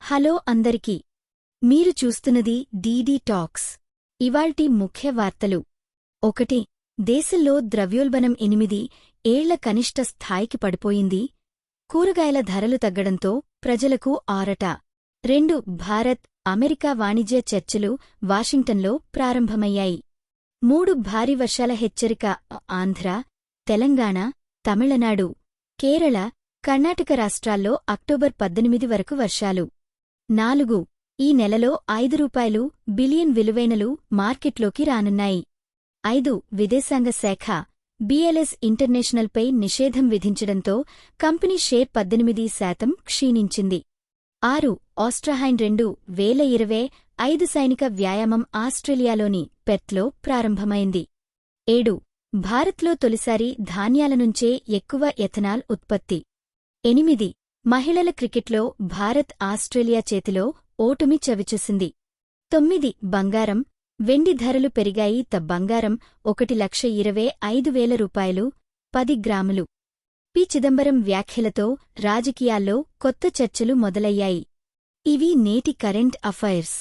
Hello అందరికీ. మీరు చూస్తున్నది డీడీ టాక్స్. ఇవాల్టి ముఖ్య వార్తలు. 1. దేశంలో ద్రవ్యోల్బణం 8 ఏళ్ల కనిష్ట స్థాయికి పడిపోయింది. కూరగాయల ధరలు తగ్గడంతో ప్రజలకు ఆరట. 2. భారత్, అమెరికా వాణిజ్య చర్చలు వాషింగ్టన్లో ప్రారంభమయ్యాయి. 3. భారీ వర్షాల హెచ్చరిక ఆంధ్ర, తెలంగాణ, తమిళనాడు, కేరళ, కర్ణాటక రాష్ట్రాల్లో అక్టోబర్ 18 వరకు వర్షాలు. 4. ఈ నెలలో ₹5 బిలియన్ విలువైనలు మార్కెట్లోకి రానున్నాయి. 5. విదేశాంగ శాఖ BLS ఇంటర్నేషనల్పై నిషేధం విధించడంతో కంపెనీ షేర్ 18% క్షీణించింది. 6. ఆస్ట్రాహైన్ 2025 సైనిక వ్యాయామం ఆస్ట్రేలియాలోని పెర్త్లో ప్రారంభమైంది. 7. భారత్లో తొలిసారి ధాన్యాల నుంచే ఎక్కువ ఎథనాల్ ఉత్పత్తి. 8. మహిళల క్రికెట్లో భారత్ ఆస్ట్రేలియా చేతిలో ఓటమి చవిచూసింది. 9. బంగారం, వెండి ధరలు పెరిగాయి. బంగారం ₹1,25,000 10 గ్రాములు. పి. చిదంబరం వ్యాఖ్యలతో రాజకీయాల్లో కొత్త చర్చలు మొదలయ్యాయి. ఇవి నేటి కరెంట్ అఫైర్స్.